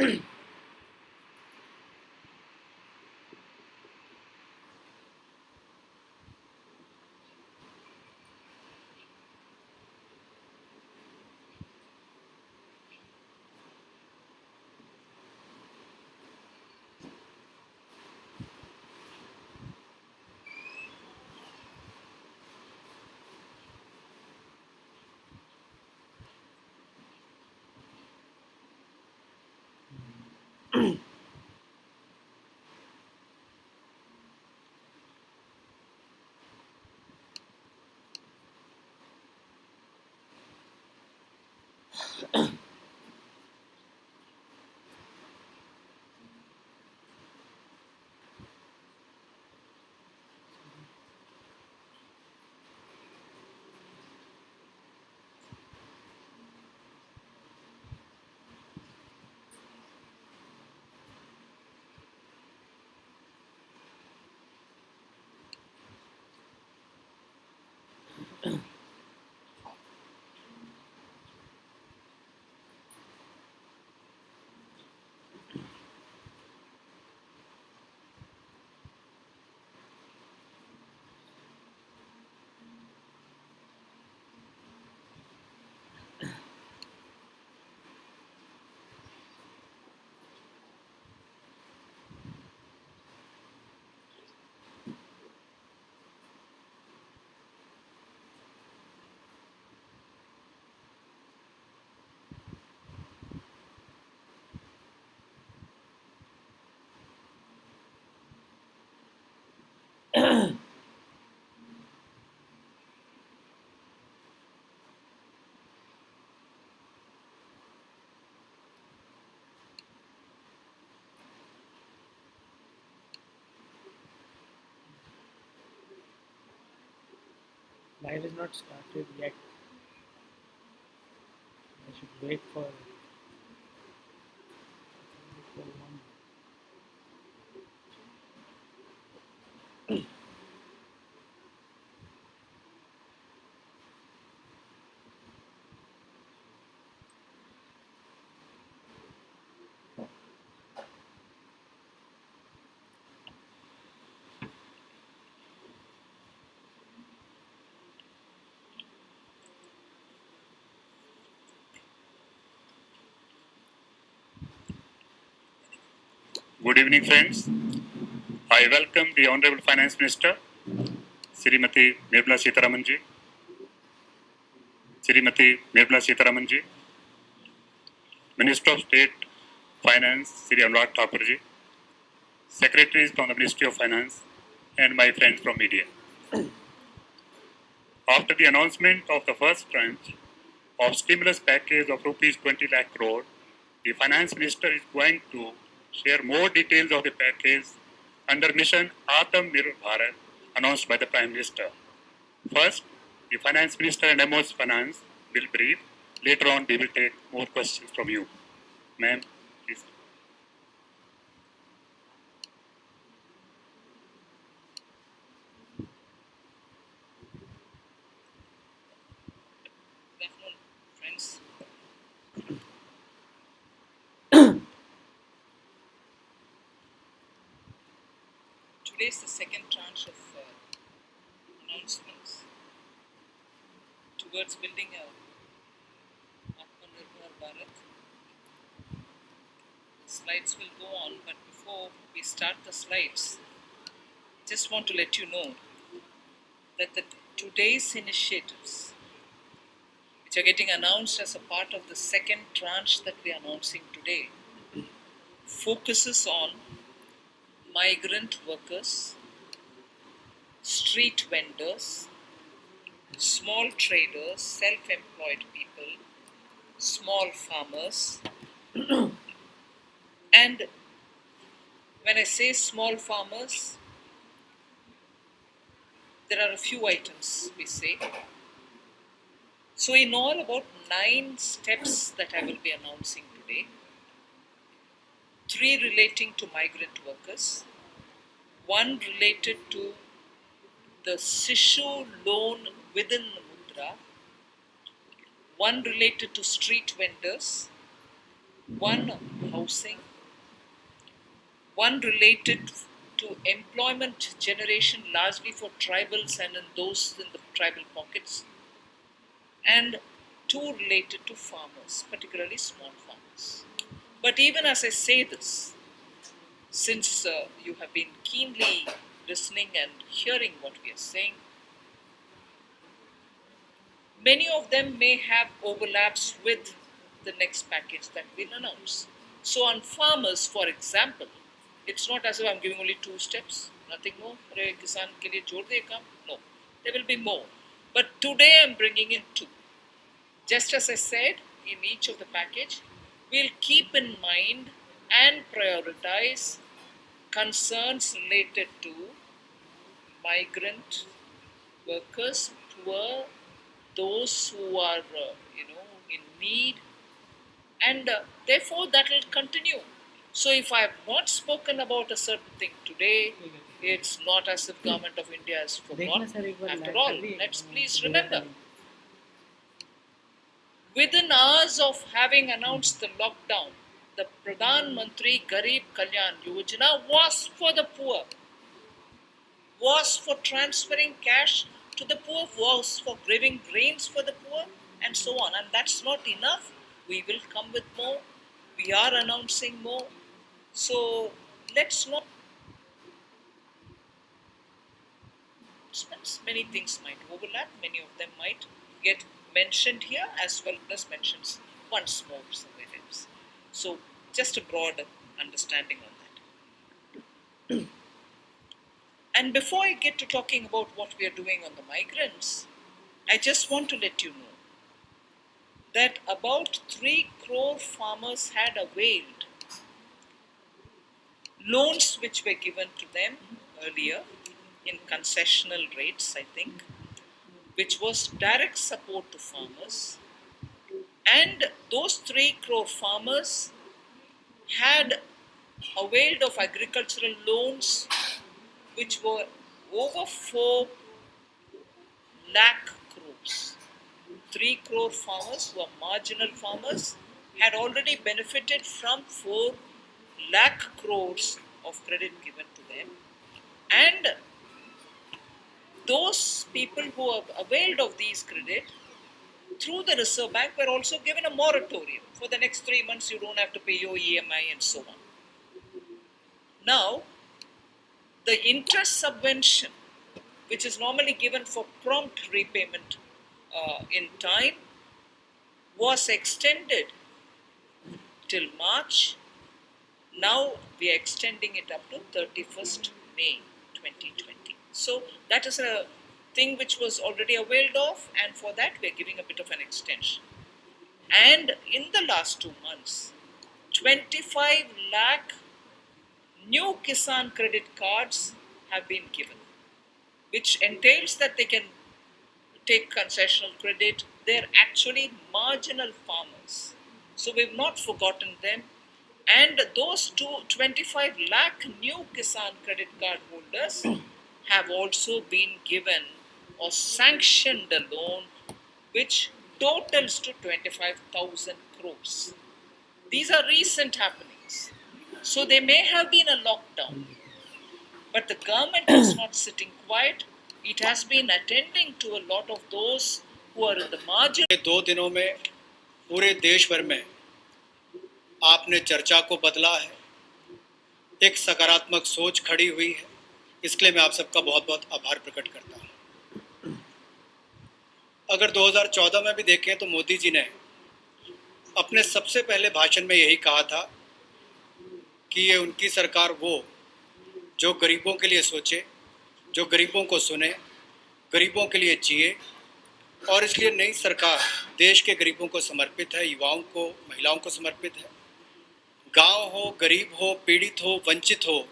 Live is not started yet. I should wait for one. Good evening, friends. I welcome the Honorable Finance Minister, Srimati Nirmala Sitharaman ji, Minister of State Finance, Sri Anurag Thakur ji, Secretaries from the Ministry of Finance, and my friends from media. After the announcement of the first tranche of stimulus package of rupees 20 lakh crore, the Finance Minister is going to share more details of the package under Mission Atmanirbhar Bharat announced by the Prime Minister. First, the Finance Minister and MO's Finance will brief. Later on, we will take more questions from you. Ma'am, please. Good afternoon, friends. Today is the second tranche of announcements towards building a Atmanirbhar Bharat. The slides will go on, but before we start the slides, just want to let you know that today's initiatives, which are getting announced as a part of the second tranche that we are announcing today, focuses on migrant workers, street vendors, small traders, self-employed people, small farmers. And when I say small farmers, there are a few items we say. So in all, about 9 steps that I will be announcing today. 3 relating to migrant workers, 1 related to the Sishu loan within Mudra, 1 related to street vendors, one housing, one related to employment generation largely for tribals and in those in the tribal pockets, and two related to farmers, particularly small farmers. But even as I say this, since you have been keenly listening and hearing what we are saying, many of them may have overlaps with the next package that we'll announce. So, on farmers, for example, it's not as if I'm giving only two steps, nothing more. Re kisan ke liye jod de kam. No, there will be more. But today I'm bringing in two. Just as I said, in each of the package, we'll keep in mind and prioritize concerns related to migrant workers, poor, those who are, in need, and therefore that will continue. So if I have not spoken about a certain thing today, it's not as if government of India has देखना forgotten. Sir एक बार After live all, कर रही है let's please देखा remember, नहीं। within hours of having announced the lockdown, the Pradhan Mantri Garib Kalyan Yojana was for the poor, was for transferring cash to the poor, was for giving grains for the poor, and so on. And that's not enough. We will come with more. We are announcing more. So let's not. Many things might overlap, many of them might get mentioned here as well as mentions once more somewhere else. So, just a broad understanding on that. And before I get to talking about what we are doing on the migrants, I just want to let you know that about 3 crore farmers had availed loans which were given to them earlier in concessional rates, I think, which was direct support to farmers. And those 3 crore farmers had availed of agricultural loans which were over 4 lakh crores. 3 crore farmers who are marginal farmers had already benefited from 4 lakh crores of credit given to them. And those people who have availed of these credit through the Reserve Bank were also given a moratorium. For the next 3 months, you don't have to pay your EMI and so on. Now, the interest subvention, which is normally given for prompt repayment in time, was extended till March. Now we are extending it up to 31st May 2020. So that is a thing which was already availed of, and for that we are giving a bit of an extension. And in the last 2 months, 25 lakh new Kisan credit cards have been given, which entails that they can take concessional credit. They're actually marginal farmers. So we've not forgotten them. And those 25 lakh new Kisan credit card holders have also been given or sanctioned a loan which totals to 25,000 crores. These are recent happenings. So there may have been a lockdown, but the government is not sitting quiet. It has been attending to a lot of those who are in the margin. 2 दिनों में पूरे देश भर में आपने चर्चा को बदला है, एक सकारात्मक सोच खड़ी हुई है। इसके लिए मैं आप सबका बहुत बहुत आभार प्रकट करता हूँ। अगर 2014 में भी देखें तो मोदी जी ने अपने सबसे पहले भाषण में यही कहा था कि ये उनकी सरकार वो जो गरीबों के लिए सोचे, जो गरीबों को सुने, गरीबों के लिए जिए, और इसलिए नई सरकार देश के गरीबों को समर्पित है, युवाओं को, महिलाओं को समर्पित है। गांव हो, गरीब हो, पीड़ित हो, वंचित हो,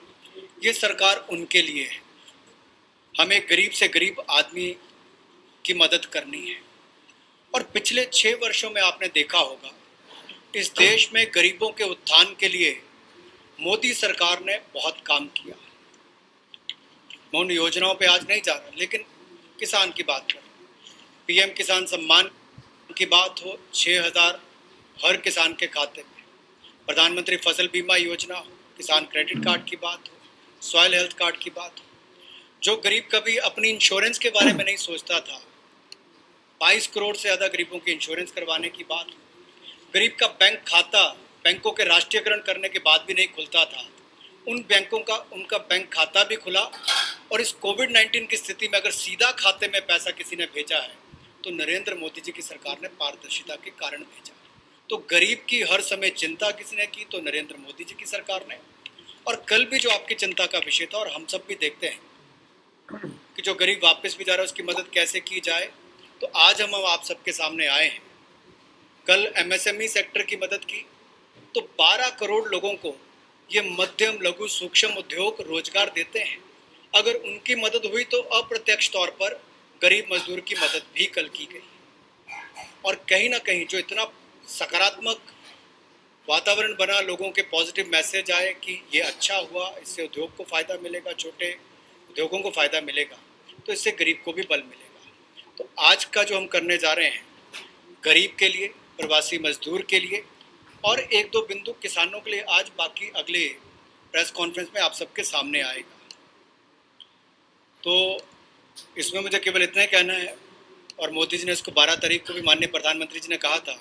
ये सरकार उनके लिए है। हमें गरीब से गरीब आदमी की मदद करनी है। और पिछले 6 वर्षों में आपने देखा होगा इस देश में गरीबों के उत्थान के लिए मोदी सरकार ने बहुत काम किया। मैं उन योजनाओं पे आज नहीं जा रहा, लेकिन किसान की बात करें, पीएम किसान सम्मान की बात हो, 6,000 हर किसान के खाते में, प्रधानमंत्री फसल बीमा योजना हो, किसान क्रेडिट कार्ड की बात हो, सॉइल हेल्थ कार्ड की बात हो, जो गरीब कभी अपनी इंश्योरेंस के बारे में नहीं सोचता था, 22 करोड़ से ज़्यादा गरीबों की इंश्योरेंस करवाने की बात हो, गरीब का बैंक खाता बैंकों के राष्ट्रीयकरण करने के बाद भी नहीं खुलता था, उन बैंकों का उनका बैंक खाता भी खुला। और इस कोविड-19 की स्थिति में अगर सीधा खाते में पैसा किसी ने भेजा है तो नरेंद्र मोदी जी की सरकार ने पारदर्शिता के कारण भेजा। तो गरीब की हर समय चिंता किसने की? तो नरेंद्र मोदी जी की सरकार ने। और कल भी जो आपकी चिंता का विषय था, और हम सब भी देखते हैं कि जो गरीब वापस भी जा रहा है उसकी मदद कैसे की जाए, तो आज हम आप सबके सामने आए हैं। कल एमएसएमई सेक्टर की मदद की तो 12 करोड़ लोगों को ये मध्यम लघु सूक्ष्म उद्योग रोजगार देते हैं। अगर उनकी मदद हुई तो अप्रत्यक्ष तौर पर गरीब मजदूर की मदद भी कल की गई। और कहीं ना कहीं जो इतना सकारात्मक वातावरण बना, लोगों के पॉजिटिव मैसेज आए कि ये अच्छा हुआ, इससे उद्योग को फ़ायदा मिलेगा, छोटे उद्योगों को फ़ायदा मिलेगा, तो इससे गरीब को भी बल मिलेगा। तो आज का जो हम करने जा रहे हैं गरीब के लिए, प्रवासी मजदूर के लिए और एक दो बिंदु किसानों के लिए, आज बाकी अगले प्रेस कॉन्फ्रेंस में आप सबके सामने आएगा। तो इसमें मुझे केवल इतना ही कहना है, और मोदी जी ने इसको 12 तारीख को भी माननीय प्रधानमंत्री जी ने कहा था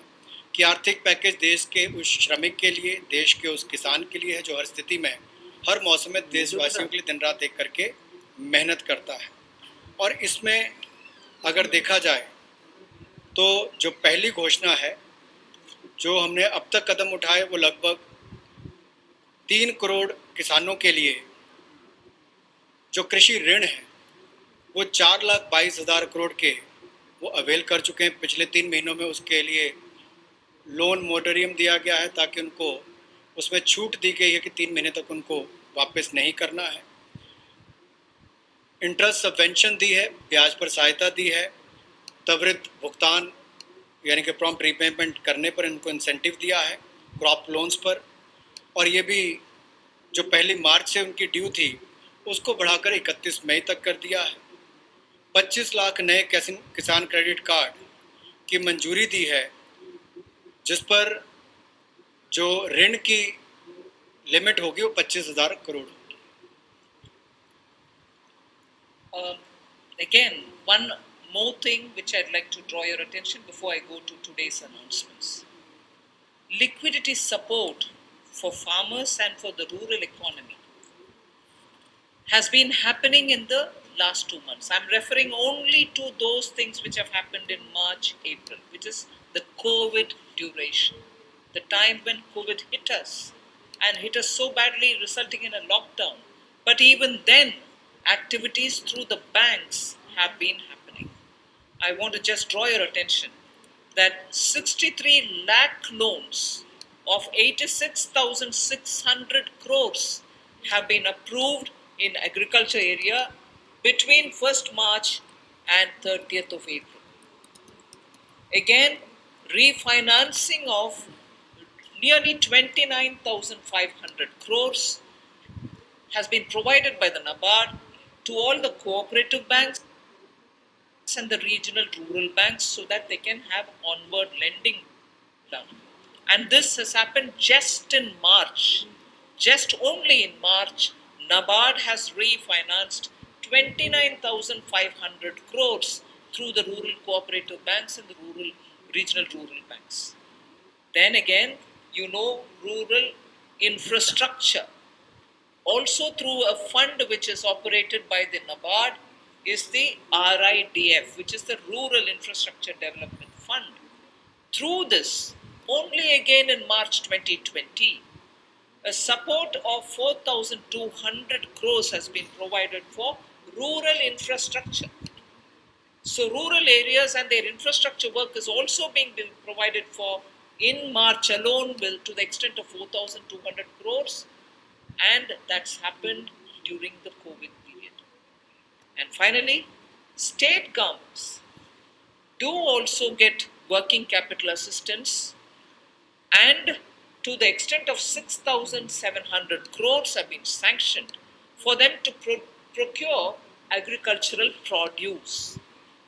कि आर्थिक पैकेज देश के उस श्रमिक के लिए, देश के उस किसान के लिए है जो हर स्थिति में, हर मौसम में देशवासियों के लिए दिन रात एक करके मेहनत करता है। और इसमें अगर देखा जाए तो जो पहली घोषणा है जो हमने अब तक कदम उठाए वो लगभग 3 करोड़ किसानों के लिए जो कृषि ऋण है वो 4,22,000 करोड़ के वो अवेल कर चुके हैं पिछले 3 महीनों में। उसके लिए लोन मोरेटोरियम दिया गया है ताकि उनको उसमें छूट दी गई है कि 3 महीने तक उनको वापस नहीं करना है। इंटरेस्ट सबवेंशन दी है, ब्याज पर सहायता दी है, त्वरित भुगतान यानी कि प्रॉम्प्ट रीपेमेंट करने पर इनको इंसेंटिव दिया है, क्रॉप लोन्स पर। और ये भी जो 1 मार्च से उनकी ड्यू थी उसको बढ़ाकर 31 मई तक कर दिया है। 25 लाख नए किसान क्रेडिट कार्ड की मंजूरी दी है, जिस पर जो ऋण की लिमिट होगी वो 25,000 करोड़ होगी। Again, one more thing which I'd like to draw your attention before I go to today's announcements. Liquidity support for farmers and for the rural economy has been happening in the last 2 months. I'm referring only to those things which have happened in March, April, which is the COVID duration, the time when COVID hit us and hit us so badly, resulting in a lockdown. But even then, activities through the banks have been happening. I want to just draw your attention that 63 lakh loans of 86,600 crores have been approved in agriculture area between 1st March and 30th of April. Again, refinancing of nearly 29,500 crores has been provided by the NABARD to all the cooperative banks and the regional rural banks so that they can have onward lending done. And this has happened just in March. Just only in March, NABARD has refinanced 29,500 crores through the rural cooperative banks and the regional rural banks. Then again, rural infrastructure. Also through a fund which is operated by the NABARD is the RIDF, which is the Rural Infrastructure Development Fund. Through this, only again in March 2020, a support of 4,200 crores has been provided for rural infrastructure. So rural areas and their infrastructure work is also being provided for in March alone to the extent of 4,200 crores, and that's happened during the COVID period. And finally, state governments do also get working capital assistance, and to the extent of 6,700 crores have been sanctioned for them to procure agricultural produce,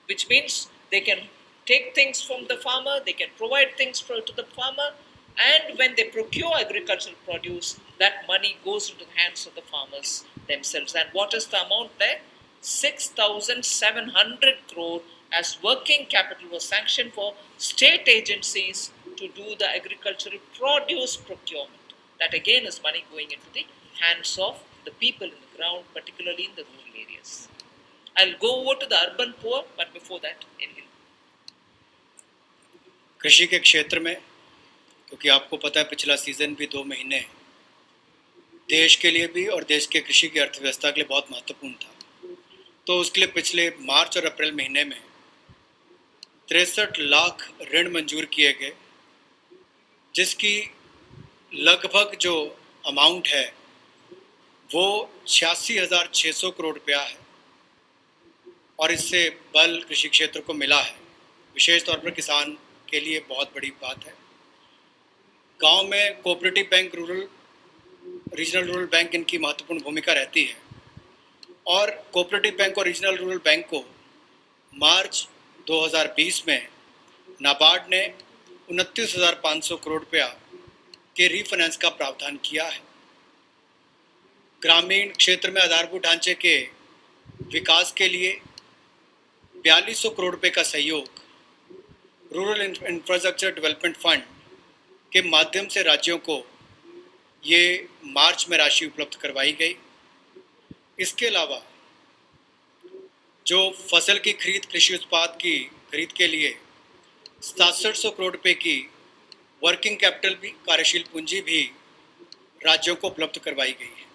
which means they can take things from the farmer, they can provide things to the farmer, And when they procure agricultural produce, that money goes into the hands of the farmers themselves. And what is the amount there? 6,700 crore as working capital was sanctioned for state agencies to do the agricultural produce procurement. That again is money going into the hands of the people in the ground, particularly in the rural areas. I'll go over to the urban poor, but before that, in Hindi. कृषि के क्षेत्र में, क्योंकि आपको पता है पिछला season भी 2 महीने देश के लिए भी और देश के कृषि की अर्थव्यवस्था के लिए बहुत महत्वपूर्ण था, तो उसके लिए पिछले मार्च और अप्रैल महीने में 63 लाख ऋण मंजूर किए गए, जिसकी लगभग जो अमाउंट है वो 86,600 करोड़ रुपया है और इससे बल कृषि क्षेत्र को मिला है। विशेष तौर पर किसान के लिए बहुत बड़ी बात है। गांव में cooperative bank, regional rural bank इनकी महत्वपूर्ण भूमिका रहती है और कोऑपरेटिव बैंक और रीजनल रूरल बैंक को मार्च 2020 में नाबार्ड ने 29,500 करोड़ रुपया के रीफाइनेंस का प्रावधान किया है। ग्रामीण क्षेत्र में आधारभूत ढांचे के विकास के लिए 4200 करोड़ रुपए का सहयोग रूरल इंफ्रास्ट्रक्चर डेवलपमेंट फंड के माध्यम से राज्यों को ये मार्च में राशि उपलब्ध करवाई गई। इसके अलावा जो फसल की खरीद, कृषि उत्पाद की खरीद के लिए 6700 करोड़ रुपए की वर्किंग कैपिटल भी, कार्यशील पूंजी भी राज्यों को उपलब्ध करवाई गई है।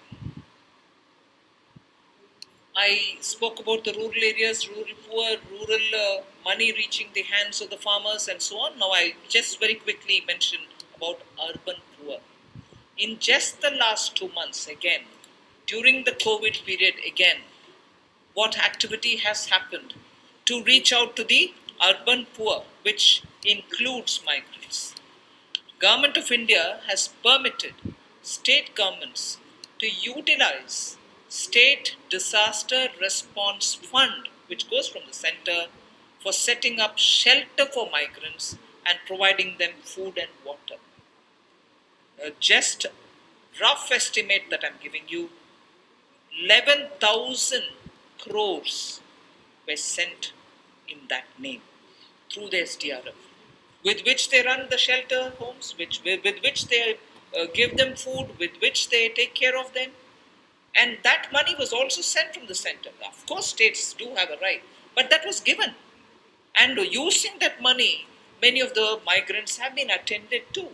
I spoke about the rural areas, rural poor, rural money reaching the hands of the farmers and so on. Now I just very quickly mention about urban poor. In just the last 2 months, again, during the COVID period, again, what activity has happened to reach out to the urban poor, which includes migrants? Government of India has permitted state governments to utilize State Disaster Response Fund, which goes from the center, for setting up shelter for migrants and providing them food and water. Just rough estimate that I'm giving you, 11,000 crores were sent in that name through the SDRF, with which they run the shelter homes, with which they give them food, with which they take care of them. And that money was also sent from the center. Of course, states do have a right, but that was given. And using that money, many of the migrants have been attended to.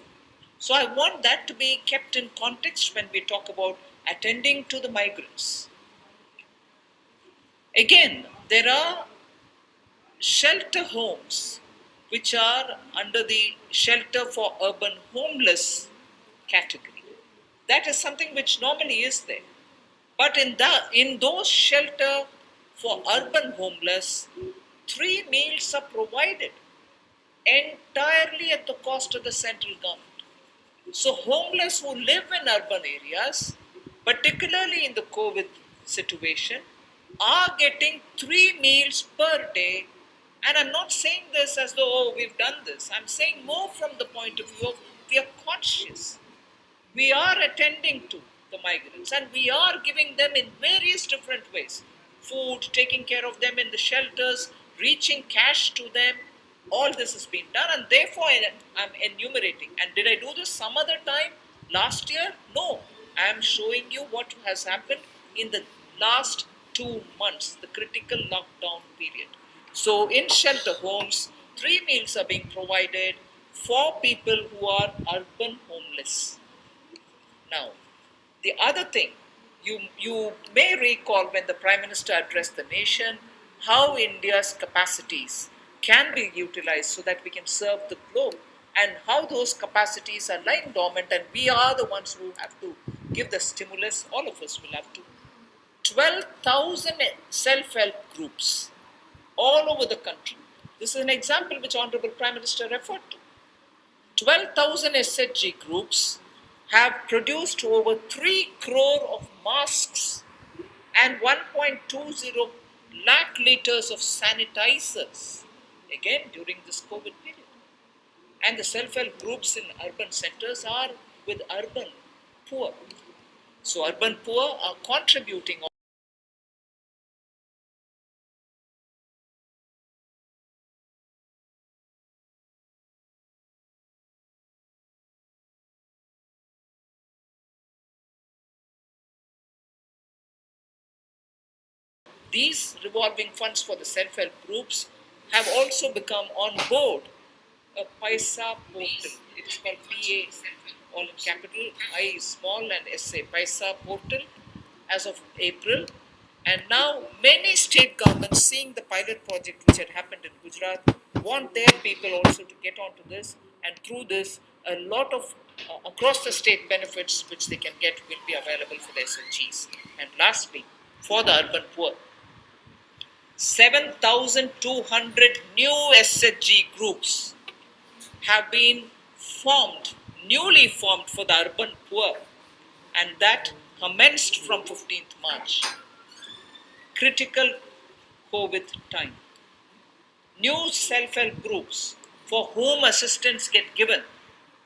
So I want that to be kept in context when we talk about attending to the migrants. Again, there are shelter homes which are under the shelter for urban homeless category. That is something which normally is there. But in those shelter for urban homeless, 3 meals are provided entirely at the cost of the central government. So homeless who live in urban areas, particularly in the COVID situation, are getting 3 meals per day. And I'm not saying this as though, oh, we've done this. I'm saying more from the point of view of we are conscious. We are attending to the migrants and we are giving them in various different ways. Food, taking care of them in the shelters, reaching cash to them. All this has been done and therefore I'm enumerating. And did I do this some other time? Last year? No. I am showing you what has happened in the last 2 months, the critical lockdown period. So in shelter homes, 3 meals are being provided for people who are urban homeless. Now, the other thing, you may recall when the Prime Minister addressed the nation, how India's capacities can be utilized so that we can serve the globe and how those capacities are lying dormant and we are the ones who have to give the stimulus, all of us will have to. 12,000 self-help groups all over the country. This is an example which Honorable Prime Minister referred to. 12,000 SHG groups have produced over 3 crore of masks and 1.20 lakh liters of sanitizers, again during this COVID period. And the self-help groups in urban centers are with urban poor. So urban poor are contributing. These revolving funds for the self-help groups have also become on board a Paisa portal. It is called PA, all in capital, I small and SA, Paisa portal as of April. And now many state governments, seeing the pilot project which had happened in Gujarat, want their people also to get onto this, and through this, a lot of across the state benefits which they can get will be available for the SHGs. And lastly, for the urban poor, 7,200 new SHG groups have been formed, newly formed for the urban poor, and that commenced from 15th March. Critical COVID time. New self-help groups for whom assistance get given,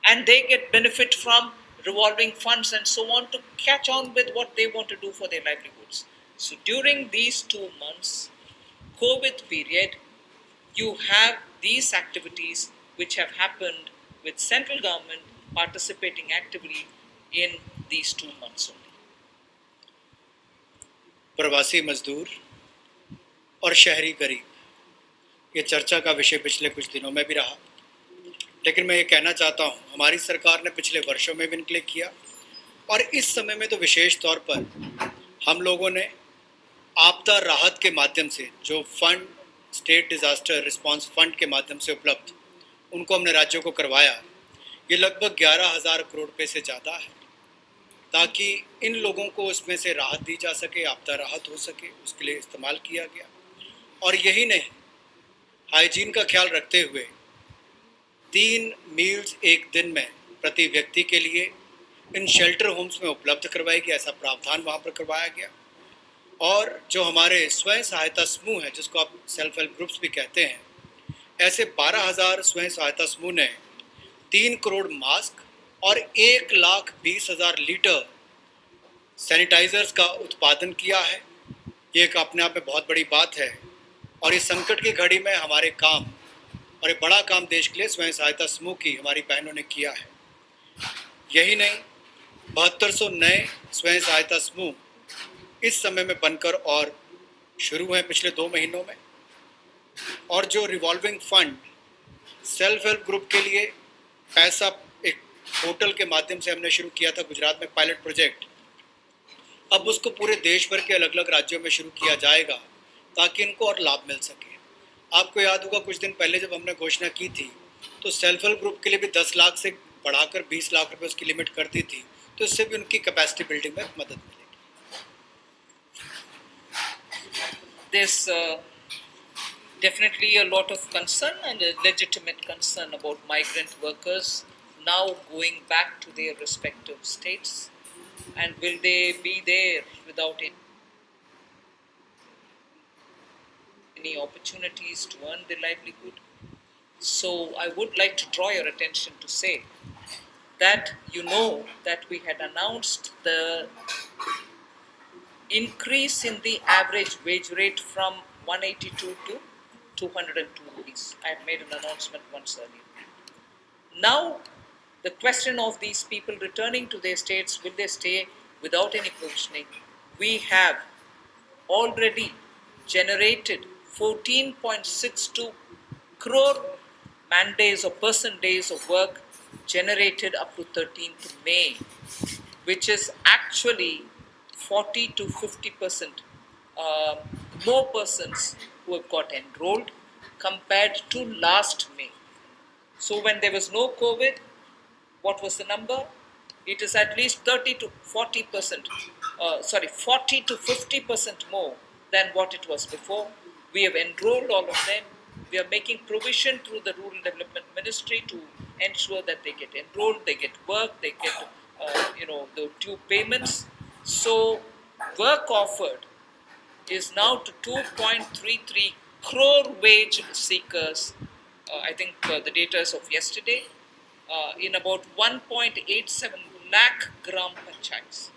and they get benefit from revolving funds and so on to catch on with what they want to do for their livelihoods. So during these 2 months, COVID period, you have these activities which have happened with central government participating actively in these 2 months only. प्रवासी मजदूर और शहरी गरीब ये चर्चा का विषय पिछले कुछ दिनों में भी रहा, लेकिन मैं ये कहना चाहता हूँ हमारी सरकार ने पिछले वर्षों में भी इनके लिए किया, और इस समय में तो विशेष तौर पर हम लोगों ने आपदा राहत के माध्यम से जो fund state disaster response fund के माध्यम से उपलब्ध उनको हमने राज्यों को करवाया। ये लगभग 11,000 करोड़ रुपये से ज़्यादा है, ताकि इन लोगों को उसमें से राहत दी जा सके, आपदा राहत हो सके, उसके लिए इस्तेमाल किया गया। और यही नहीं, हाइजीन का ख्याल रखते हुए 3 मील्स एक दिन में प्रति व्यक्ति के लिए इन शेल्टर होम्स में उपलब्ध करवाई गई, ऐसा प्रावधान वहाँ पर करवाया गया। और जो हमारे स्वयं सहायता समूह हैं, जिसको आप सेल्फ हेल्प ग्रुप्स भी कहते हैं, ऐसे 12,000 स्वयं सहायता समूह ने 3 करोड़ मास्क और 1,20,000 लीटर सैनिटाइजर्स का उत्पादन किया है। ये एक अपने आप में बहुत बड़ी बात है, और इस संकट की घड़ी में हमारे काम और एक बड़ा काम देश के लिए स्वयं सहायता समूह की हमारी बहनों ने किया है। यही नहीं, 7200 नए स्वयं सहायता समूह इस समय में बनकर और शुरू हैं पिछले 2 महीनों में। और जो revolving fund self help group के लिए पैसा एक पोर्टल के माध्यम से हमने शुरू किया था गुजरात में पायलट प्रोजेक्ट, अब उसको पूरे देश भर के अलग अलग राज्यों में शुरू किया जाएगा ताकि इनको और लाभ मिल सके। आपको याद होगा कुछ दिन पहले जब हमने घोषणा की थी तो सेल्फ हेल्प ग्रुप के लिए भी 10 लाख से बढ़ाकर 20 लाख रुपए उसकी लिमिट कर दी थी, तो इससे भी उनकी कैपेसिटी बिल्डिंग में मदद मिलेगी। There's definitely a lot of concern and a legitimate concern about migrant workers now going back to their respective states, and will they be there without any opportunities to earn their livelihood? So I would like to draw your attention to say that you know that we had announced the increase in the average wage rate from 182 to 202 rupees. I have made an announcement once earlier. Now, the question of these people returning to their states, will they stay without any provisioning? We have already generated 14.62 crore man days or person days of work generated up to 13th May, which is actually 40 to 50% more persons who have got enrolled compared to last May. So when there was no COVID, what was the number? It is at least 30 to 40%, 40 to 50% more than what it was before. We have enrolled all of them. We are making provision through the Rural Development Ministry to ensure that they get enrolled, they get work, they get, the due payments. So work offered is now to 2.33 crore wage seekers I think the data is of yesterday, in about 1.87 lakh gram panchayats.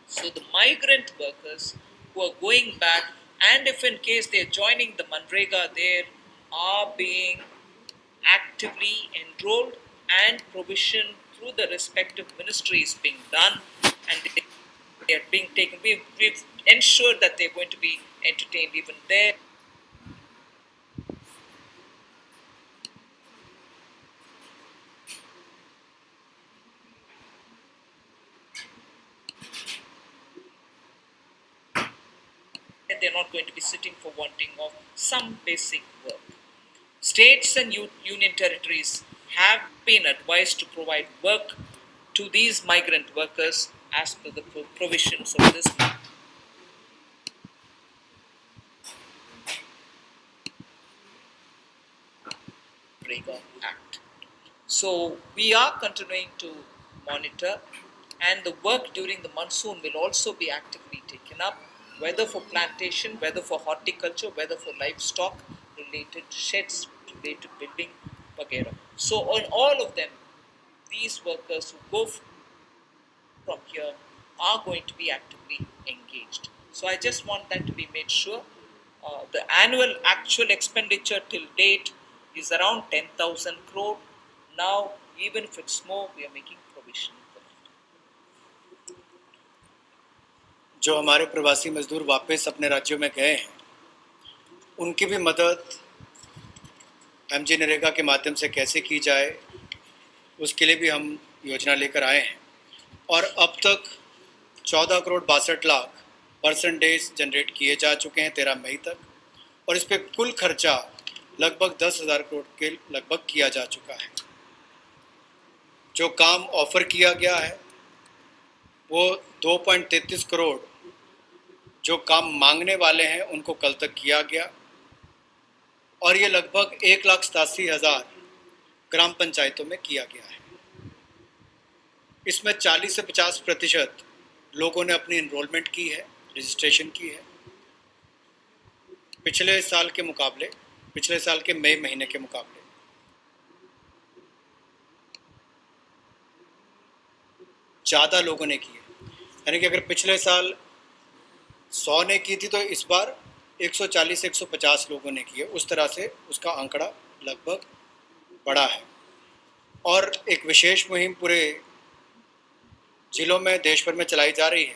So the migrant workers who are going back, and if in case they are joining the Manrega, there are being actively enrolled and provision through the respective ministries being done, and they are being taken. We've ensured that they're going to be entertained even there. And they're not going to be sitting for wanting of some basic work. States and union territories have been advised to provide work to these migrant workers as per the provisions of this Manrega Act. So we are continuing to monitor, and the work during the monsoon will also be actively taken up, whether for plantation, whether for horticulture, whether for livestock related sheds, related building, vagera. So on all of them, these workers who go from here are going to be actively engaged. So I just want that to be made sure. The annual actual expenditure till date is around 10,000 crore. Now, even if it's more, we are making provision for that. जो हमारे प्रवासी मजदूर वापस अपने राज्यों में गए हैं, उनकी भी मदद एमजी नरेगा के माध्यम से कैसे की जाए, उसके लिए भी हम योजना लेकर आए हैं। और अब तक 14 करोड़ 62 लाख परसेंटेज जनरेट किए जा चुके हैं 13 मई तक, और इस पर कुल खर्चा लगभग 10,000 करोड़ के लगभग किया जा चुका है। जो काम ऑफर किया गया है वो 2.33 करोड़ जो काम मांगने वाले हैं उनको कल तक किया गया, और ये लगभग 1,87,000 ग्राम पंचायतों में किया गया है। इसमें 40 से 50% लोगों ने अपनी इनरोलमेंट की है, रजिस्ट्रेशन की है। पिछले साल के मुकाबले, पिछले साल के मई महीने के मुकाबले ज़्यादा लोगों ने की है। यानी कि अगर पिछले साल 100 ने की थी तो इस बार 140 150 लोगों ने की है। उस तरह से उसका आंकड़ा लगभग बढ़ा है। और एक विशेष मुहिम पूरे जिलों में देश भर में चलाई जा रही है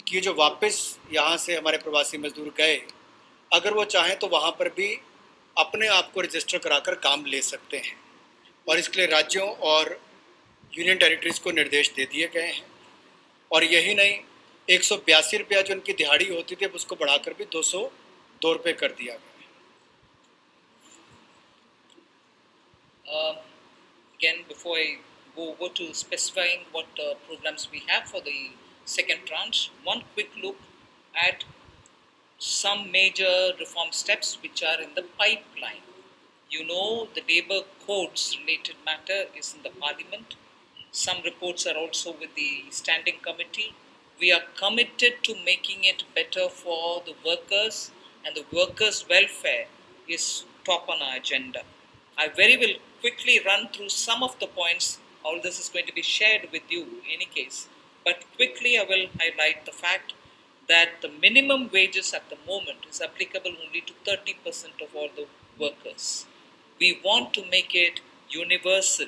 कि जो वापस यहाँ से हमारे प्रवासी मजदूर गए, अगर वो चाहें तो वहाँ पर भी अपने आप को रजिस्टर कराकर काम ले सकते हैं। और इसके लिए राज्यों और यूनियन टेरिटरीज़ को निर्देश दे दिए गए हैं। और यही नहीं, 182 रुपया जो उनकी दिहाड़ी होती थी, अब उसको बढ़ाकर भी 202 रुपये कर दिया गया है। Again, before I go over to specifying what programs we have for the second tranche, one quick look at some major reform steps which are in the pipeline. You know, the labor codes related matter is in the parliament. Some reports are also with the standing committee. We are committed to making it better for the workers, and the workers' welfare is top on our agenda. I very will quickly run through some of the points. All this is going to be shared with you in any case. But quickly I will highlight the fact that the minimum wages at the moment is applicable only to 30% of all the workers. We want to make it universal.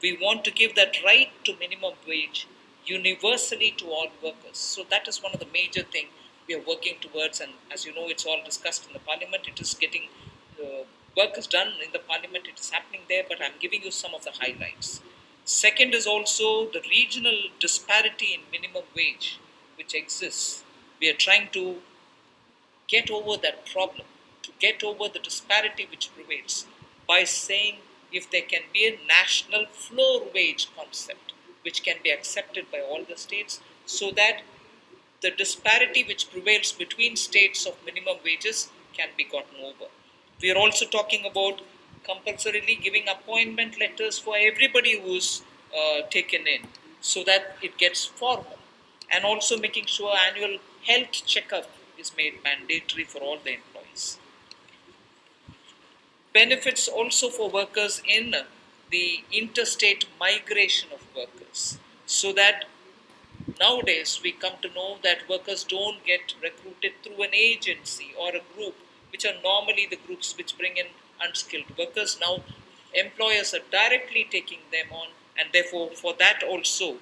We want to give that right to minimum wage universally to all workers. So that is one of the major things we are working towards, and as you know, it's all discussed in the parliament. It is getting work is done in the parliament, it is happening there, but I'm giving you some of the highlights. Second is also the regional disparity in minimum wage which exists. We are trying to get over that problem, to get over the disparity which prevails by saying if there can be a national floor wage concept which can be accepted by all the states, so that the disparity which prevails between states of minimum wages can be gotten over. We are also talking about compulsorily giving appointment letters for everybody who's taken in, so that it gets formal, and also making sure annual health checkup is made mandatory for all the employees. benefits also for workers in the interstate migration of workers, so that nowadays we come to know that workers don't get recruited through an agency or a group, which are normally the groups which bring in unskilled workers. Now employers are directly taking them on, and therefore for that also,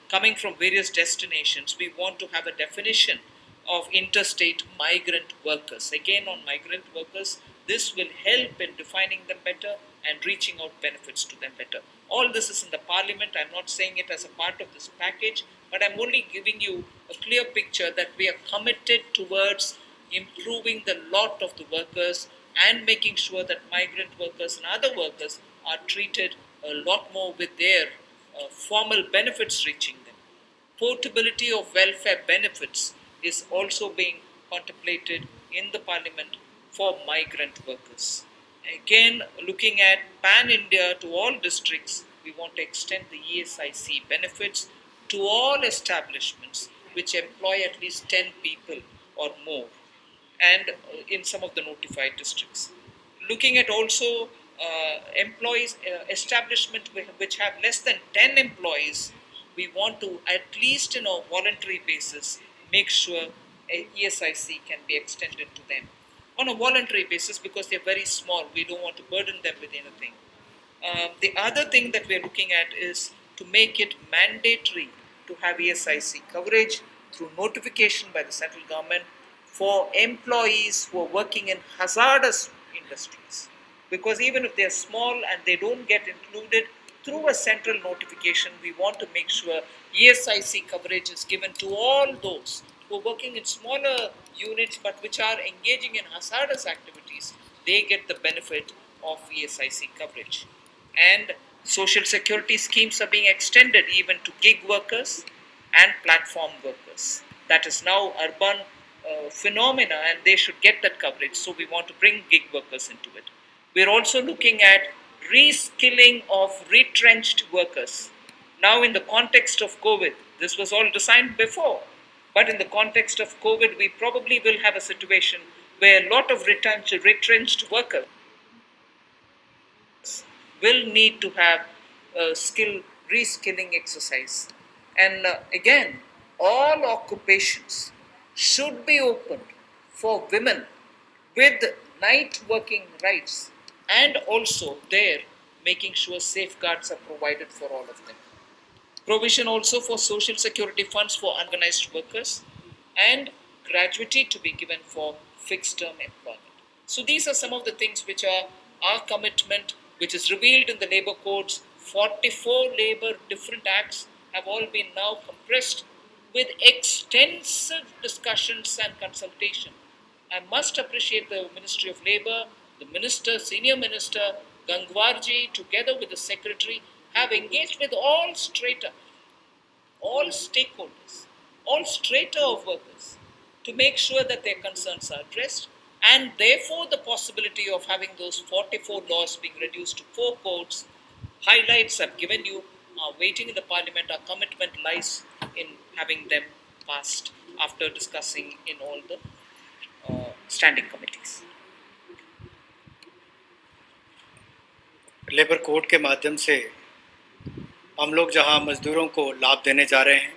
coming from various destinations, we want to have a definition of interstate migrant workers. Again, on migrant workers, this will help in defining them better and reaching out benefits to them better. All this is in the parliament. I'm not saying it as a part of this package, but I'm only giving you a clear picture that we are committed towards improving the lot of the workers and making sure that migrant workers and other workers are treated a lot more with their formal benefits reaching them. Portability of welfare benefits is also being contemplated in the parliament for migrant workers. Again, looking at pan India to all districts, we want to extend the ESIC benefits to all establishments which employ at least 10 people or more, and in some of the notified districts. Looking at also employees, establishment which have less than 10 employees, we want to, at least in a voluntary basis, make sure a ESIC can be extended to them on a voluntary basis, because they're very small. We don't want to burden them with anything. The other thing that we're looking at is to make it mandatory to have ESIC coverage through notification by the central government for employees who are working in hazardous industries. Because even if they're small and they don't get included through a central notification, we want to make sure ESIC coverage is given to all those who are working in smaller units but which are engaging in hazardous activities. They get the benefit of ESIC coverage. And social security schemes are being extended even to gig workers and platform workers. That is now urban phenomena, and they should get that coverage. So we want to bring gig workers into it. We're also looking at reskilling of retrenched workers. Now, in the context of COVID, this was all designed before, but in the context of COVID, we probably will have a situation where a lot of retrenched workers will need to have a reskilling exercise. And again, all occupations should be opened for women with night working rights, and also there making sure safeguards are provided for all of them. Provision also for social security funds for unorganized workers, and gratuity to be given for fixed term employment. So these are some of the things which are our commitment, which is revealed in the labor codes. 44 labor different acts have all been now compressed with extensive discussions and consultation. I must appreciate the Ministry of Labour, the Minister, Senior Minister Gangwarji, together with the Secretary, have engaged with all strata, all stakeholders, all strata of workers, to make sure that their concerns are addressed, and therefore the possibility of having those 44 laws being reduced to 4 codes. Highlights I've given you are waiting in the Parliament. Our commitment lies in having them passed after discussing in all the standing committees. Labour code के माध्यम से हम लोग जहां मजदूरों को लाभ देने जा रहे हैं,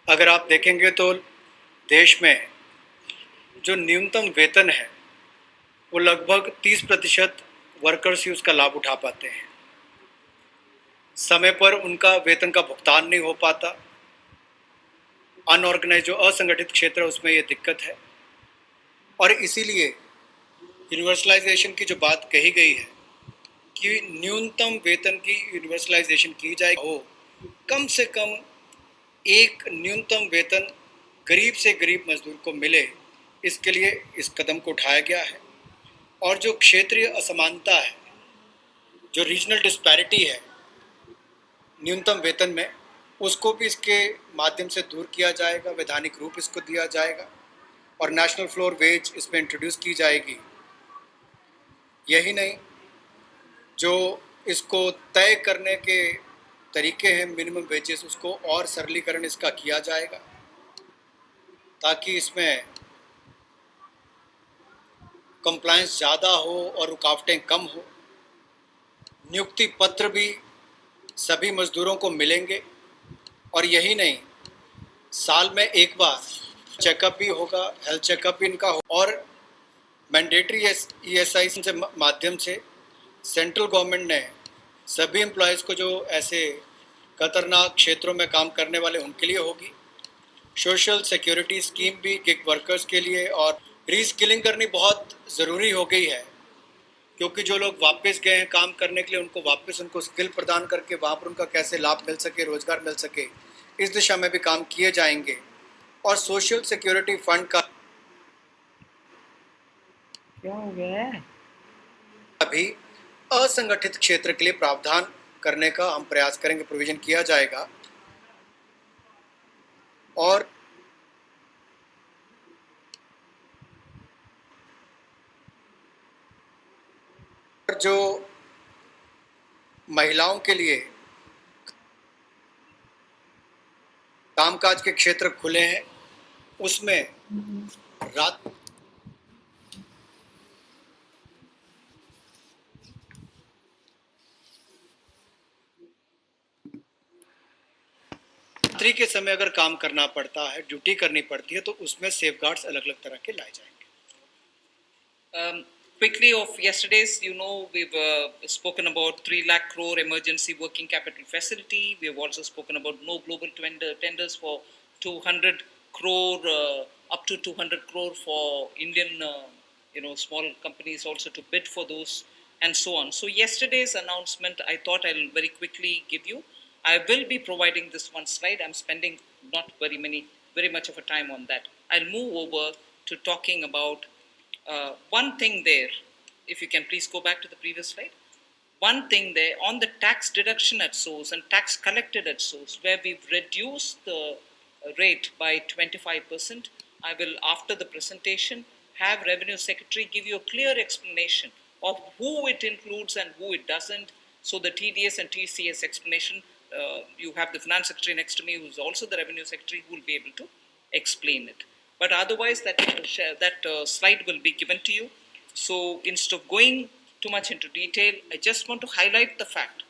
अगर आप देखेंगे तो देश में जो न्यूनतम वेतन है वो लगभग 30% वर्कर्स ही उसका लाभ उठा पाते हैं। समय पर उनका वेतन का भुगतान नहीं हो पाता। अनऑर्गेनाइज जो असंगठित क्षेत्र है उसमें ये दिक्कत है, और इसीलिए यूनिवर्सलाइजेशन की जो बात कही गई है कि न्यूनतम वेतन की यूनिवर्सलाइजेशन की जाए, हो कम से कम एक न्यूनतम वेतन गरीब से गरीब मजदूर को मिले, इसके लिए इस कदम को उठाया गया है। और जो क्षेत्रीय असमानता है, जो रीजनल डिस्पैरिटी है न्यूनतम वेतन में, उसको भी इसके माध्यम से दूर किया जाएगा, वैधानिक रूप इसको दिया जाएगा और नेशनल फ्लोर वेज इसमें इंट्रोड्यूस की जाएगी। यही नहीं, जो इसको तय करने के तरीके हैं मिनिमम वेजेस, उसको और सरलीकरण इसका किया जाएगा ताकि इसमें कंप्लायंस ज़्यादा हो और रुकावटें कम हो। नियुक्ति पत्र भी सभी मजदूरों को मिलेंगे और यही नहीं, साल में एक बार चेकअप भी होगा, हेल्थ चेकअप भी इनका हो और मैंडेटरी ESI के माध्यम से सेंट्रल गवर्नमेंट ने सभी एम्प्लॉयज़ को जो ऐसे खतरनाक क्षेत्रों में काम करने वाले उनके लिए होगी। सोशल सिक्योरिटी स्कीम भी गिग वर्कर्स के लिए और रीस्किलिंग करनी बहुत ज़रूरी हो गई है, क्योंकि जो लोग वापस गए हैं काम करने के लिए उनको वापस उनको स्किल प्रदान करके वहाँ पर उनका कैसे लाभ मिल सके, रोजगार मिल सके, इस दिशा में भी काम किए जाएंगे। और सोशल सिक्योरिटी फंड का क्या हो गया है? अभी असंगठित क्षेत्र के लिए प्रावधान करने का हम प्रयास करेंगे, प्रोविजन किया जाएगा। और जो महिलाओं के लिए कामकाज के क्षेत्र खुले हैं उसमें रात रात्रि के समय अगर काम करना पड़ता है, ड्यूटी करनी पड़ती है, तो उसमें सेफगार्ड्स अलग अलग तरह के लाए जाएंगे। Quickly of yesterday's, we've spoken about 3 lakh crore emergency working capital facility. We have also spoken about no global tenders for 200 crore, up to 200 crore for Indian, small companies also to bid for those and so on. So yesterday's announcement, I thought I'll very quickly give you. I will be providing this one slide. I'm spending not very much of a time on that. I'll move over to talking about one thing there, if you can please go back to the previous slide. One thing there on the tax deduction at source and tax collected at source, where we've reduced the rate by 25%. I will, after the presentation, have Revenue Secretary give you a clear explanation of who it includes and who it doesn't. So the TDS and TCS explanation, you have the Finance Secretary next to me, who's also the Revenue Secretary, who will be able to explain it. But otherwise, that slide will be given to you. So instead of going too much into detail, I just want to highlight the fact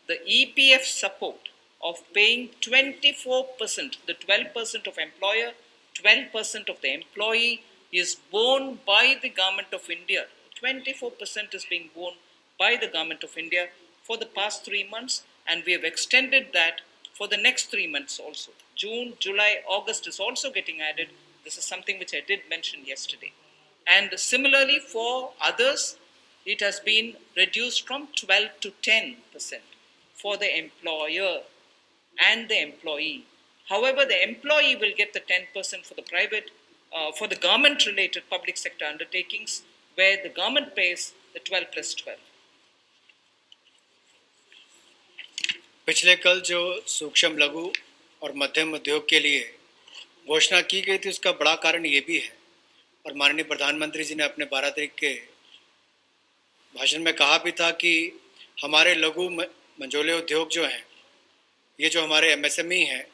the EPF support of paying 24%, the 12% of employer, 12% of the employee is borne by the Government of India. 24% is being borne by the Government of India for the past 3 months, and we have extended that for the next 3 months also. June, July, August is also getting added. This is something which I did mention yesterday. And similarly for others, it has been reduced from 12 to 10% for the employer and the employee. However, the employee will get the 10% for the private, for the government-related public sector undertakings, where the government pays the 12 plus 12. पिछले कल जो सूक्ष्म लघु और मध्यम उद्योग के लिए घोषणा की गई थी, उसका बड़ा कारण ये भी है, और माननीय प्रधानमंत्री जी ने अपने 12 तारीख के भाषण में कहा भी था कि हमारे लघु मंझोले उद्योग जो हैं, ये जो हमारे MSME हैं,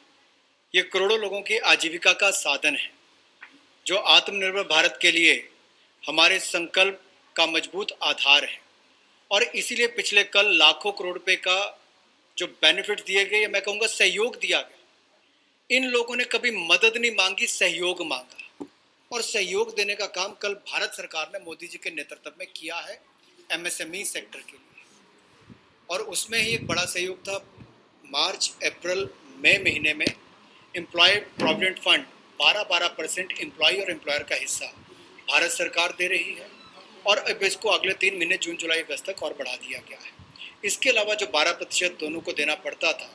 ये करोड़ों लोगों की आजीविका का साधन है, जो आत्मनिर्भर भारत के लिए हमारे संकल्प का मजबूत आधार है। और इसीलिए पिछले कल लाखों करोड़ रुपए का जो बेनिफिट दिए गए, मैं कहूँगा सहयोग दिया गया। इन लोगों ने कभी मदद नहीं मांगी, सहयोग मांगा, और सहयोग देने का काम कल भारत सरकार ने मोदी जी के नेतृत्व में किया है MSME सेक्टर के लिए। और उसमें ही एक बड़ा सहयोग था। मार्च, अप्रैल, मई महीने में एम्प्लॉय प्रोविडेंट फंड 12% एम्प्लॉय और एम्प्लॉयर का हिस्सा भारत सरकार दे रही है, और अब इसको अगले 3 महीने जून, जुलाई, अगस्त तक और बढ़ा दिया गया है। इसके अलावा जो 12% दोनों को देना पड़ता था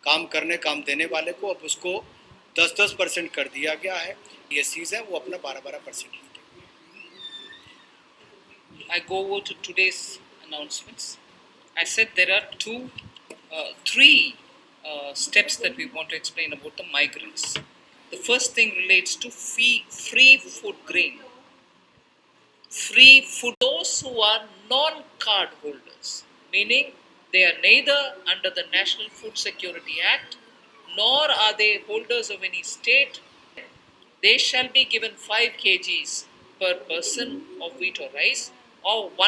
काम देने वाले को, अब उसको 10% कर दिया गया है। ये चीज़ है, वो अपना 12% ही देंगे। I go over to today's announcements. I said there are three steps that we want to explain about the migrants. The first thing relates to free food grain. Free food, those who are non-card holders, meaning they are neither under the National Food Security Act, nor are they holders of any state, they shall be given 5 kgs per person of wheat or rice, or 1